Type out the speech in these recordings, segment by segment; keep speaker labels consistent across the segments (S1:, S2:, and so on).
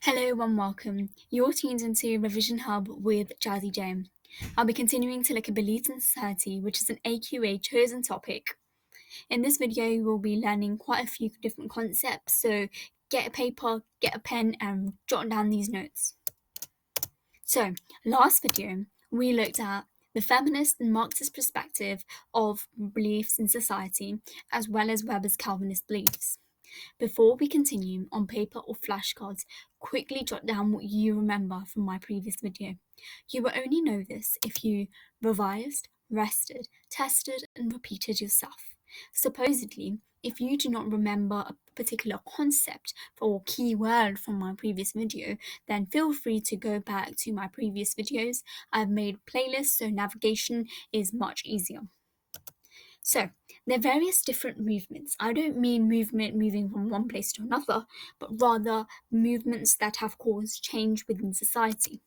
S1: Hello and welcome. You're tuned into Revision Hub with Jazzy Jane. I'll be continuing to look at beliefs in society, which is an AQA chosen topic. In this video, we'll be learning quite a few different concepts, so get a paper, get a pen, and jot down these notes. So, last video, we looked at the feminist and Marxist perspective of beliefs in society, as well as Weber's Calvinist beliefs. Before we continue, on paper or flashcards, quickly jot down what you remember from my previous video. You will only know this if you revised, rested, tested, and repeated yourself. Supposedly, if you do not remember a particular concept or keyword from my previous video, then feel free to go back to my previous videos. I've made playlists so navigation is much easier. So, there are various different movements. I don't mean movement moving from one place to another, but rather movements that have caused change within society.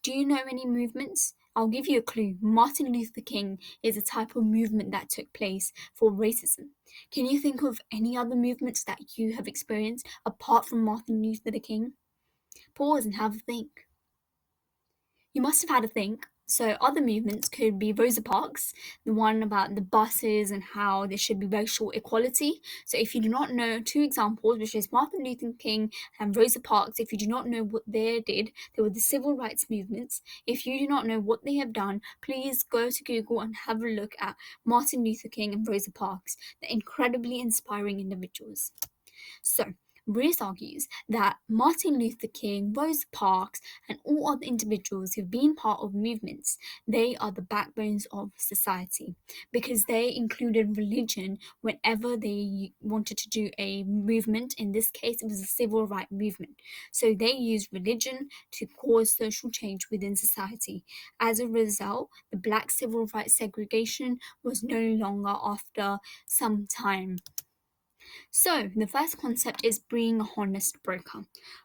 S1: Do you know any movements? I'll give you a clue. Martin Luther King is a type of movement that took place for racism. Can you think of any other movements that you have experienced apart from Martin Luther King? Pause and have a think. You must have had a think. So other movements could be Rosa Parks, the one about the buses and how there should be racial equality. So if you do not know two examples, which is Martin Luther King and Rosa Parks, if you do not know what they did, they were the civil rights movements. If you do not know what they have done, please go to Google and have a look at Martin Luther King and Rosa Parks. They're incredibly inspiring individuals. So, Bruce argues that Martin Luther King, Rosa Parks, and all other individuals who've been part of movements, they are the backbones of society because they included religion whenever they wanted to do a movement. In this case, it was a civil rights movement. So they used religion to cause social change within society. As a result, the black civil rights segregation was no longer after some time. So, the first concept is being a honest broker.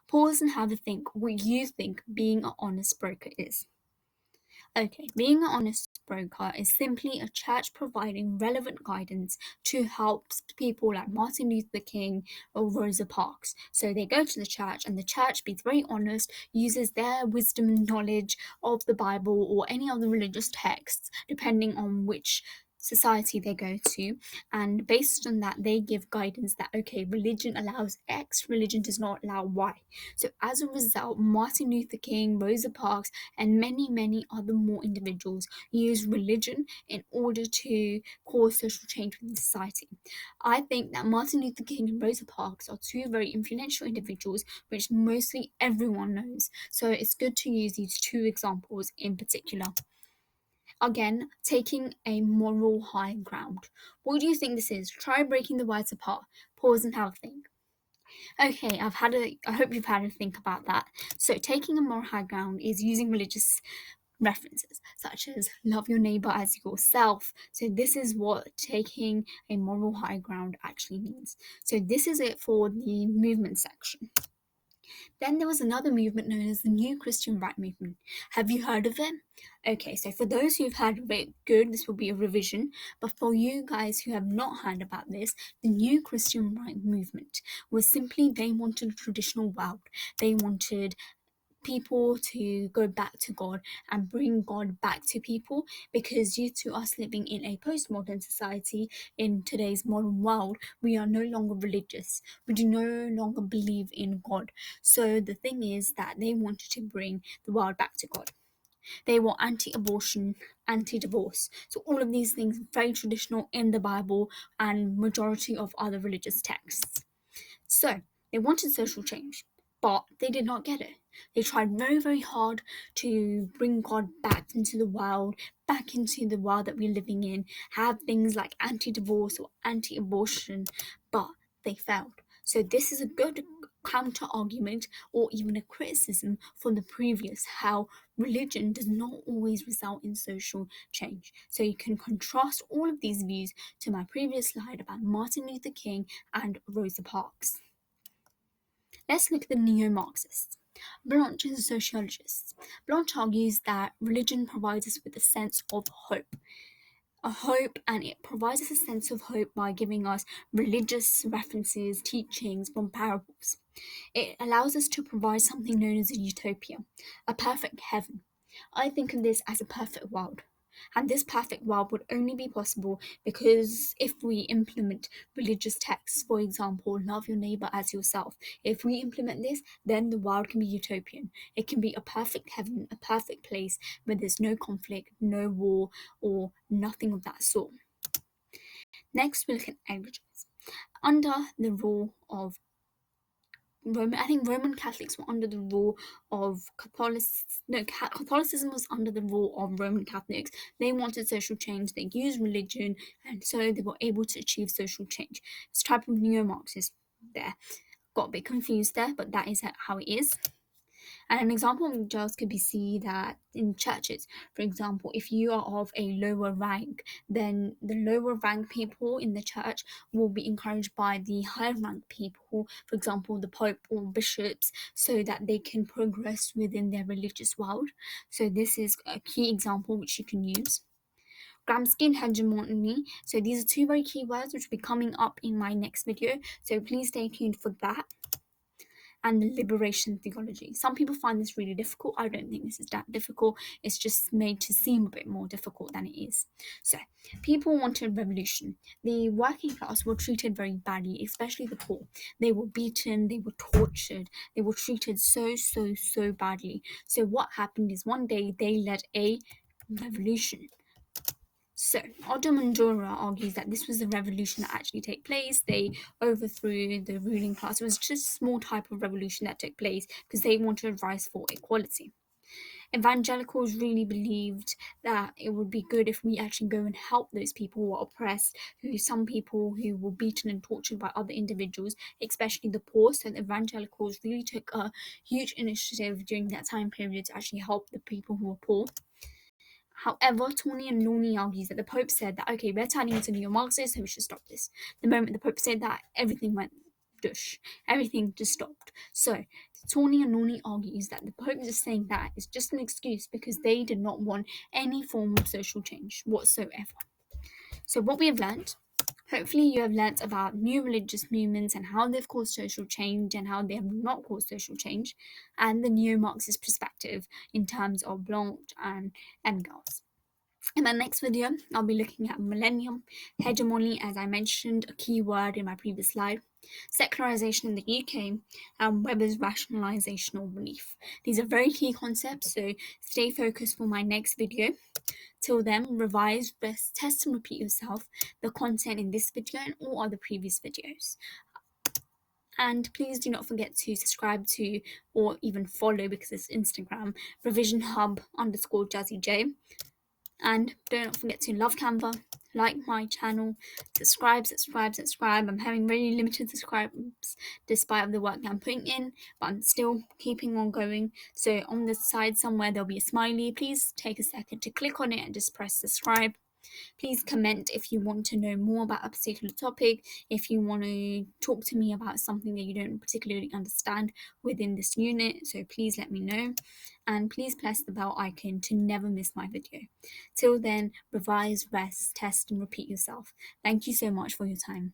S1: Pause and have a think what you think being an honest broker is. Okay, being an honest broker is simply a church providing relevant guidance to help people like Martin Luther King or Rosa Parks. So they go to the church and the church, be very honest, uses their wisdom and knowledge of the Bible or any other religious texts, depending on which society they go to, and based on that they give guidance that okay, religion allows X, religion does not allow Y. So as a result, Martin Luther King, Rosa Parks, and many other more individuals use religion in order to cause social change within society. I think that Martin Luther King and Rosa Parks are two very influential individuals which mostly everyone knows, so it's good to use these two examples in particular. Again, taking a moral high ground. What do you think this is? Try breaking the words apart. Pause and have a think. Okay, I hope you've had a think about that. So taking a moral high ground is using religious references such as love your neighbor as yourself. So this is what taking a moral high ground actually means. So this is it for the movement section. Then there was another movement known as the New Christian Right movement. Have you heard of it? Okay, so for those who've heard of it, good, this will be a revision. But for you guys who have not heard about this, the New Christian Right movement was simply they wanted a traditional world. They wanted people to go back to God and bring God back to people, because due to us living in a postmodern society in today's modern world, we are no longer religious. We do no longer believe in God. So the thing is that they wanted to bring the world back to God. They were anti-abortion, anti-divorce. So all of these things very traditional in the Bible and majority of other religious texts. So they wanted social change, but they did not get it. They tried very hard to bring God back into the world that we're living in, have things like anti-divorce or anti-abortion, but they failed. So this is a good counter argument or even a criticism for the previous, how religion does not always result in social change. So you can contrast all of these views to my previous slide about Martin Luther King and Rosa Parks. Let's look at the Neo-Marxists. Blanche is a sociologist. Blanche argues that religion provides us with a sense of hope. a hope, and it provides us a sense of hope by giving us religious references, teachings from parables. It allows us to provide something known as a utopia, a perfect heaven. I think of this as a perfect world. And this perfect world would only be possible because if we implement religious texts, for example, love your neighbor as yourself, if we implement this, then the world can be utopian. It can be a perfect heaven, a perfect place where there's no conflict, no war, or nothing of that sort. Next, we look at Anglicans. Under the rule of I think Roman Catholics were under the rule of Catholicism was under the rule of Roman Catholics. They wanted social change. They used religion, and so they were able to achieve social change. It's a type of Neo-Marxist there. Got a bit confused there, but that is how it is. And an example of just could be seen that in churches, for example, if you are of a lower rank, then the lower rank people in the church will be encouraged by the higher rank people, for example, the Pope or bishops, so that they can progress within their religious world. So this is a key example which you can use. Gramsci and hegemony. So these are two very key words which will be coming up in my next video. So please stay tuned for that. And the liberation theology. Some people find this really difficult. I don't think this is that difficult. It's just made to seem a bit more difficult than it is. So, people wanted revolution. The working class were treated very badly, especially the poor. They were beaten, they were tortured, they were treated so badly. So, what happened is one day they led a revolution. So, Otto Mandura argues that this was the revolution that actually took place. They overthrew the ruling class. It was just a small type of revolution that took place because they wanted to rise for equality. Evangelicals really believed that it would be good if we actually go and help those people who are oppressed, some people who were beaten and tortured by other individuals, especially the poor. So the evangelicals really took a huge initiative during that time period to actually help the people who were poor. However, Tony and Lawney argues that the Pope said that, okay, we're turning into Neo-Marxists, so we should stop this. The moment the Pope said that, everything went dush. Everything just stopped. So, Tony and Lawney argues that the Pope just saying that is just an excuse because they did not want any form of social change whatsoever. So, what we have learned, hopefully you have learnt about new religious movements and how they've caused social change and how they have not caused social change, and the Neo-Marxist perspective in terms of Blanche and Engels. In my next video, I'll be looking at millennium, hegemony, as I mentioned, a key word in my previous slide, secularization in the UK, and Weber's rationalizational belief. These are very key concepts, so stay focused for my next video. Till then, revise, test and repeat yourself the content in this video and all other previous videos. And please do not forget to subscribe to or even follow, because it's Instagram, revisionhub_JazzyJ. And don't forget to love Canva, like my channel, subscribe. I'm having really limited subscribers despite of the work that I'm putting in, but I'm still keeping on going. So on the side somewhere there'll be a smiley. Please take a second to click on it and just press subscribe. Please comment if you want to know more about a particular topic, if you want to talk to me about something that you don't particularly understand within this unit, so please let me know. And please press the bell icon to never miss my video. Till then, revise, rest, test, and repeat yourself. Thank you so much for your time.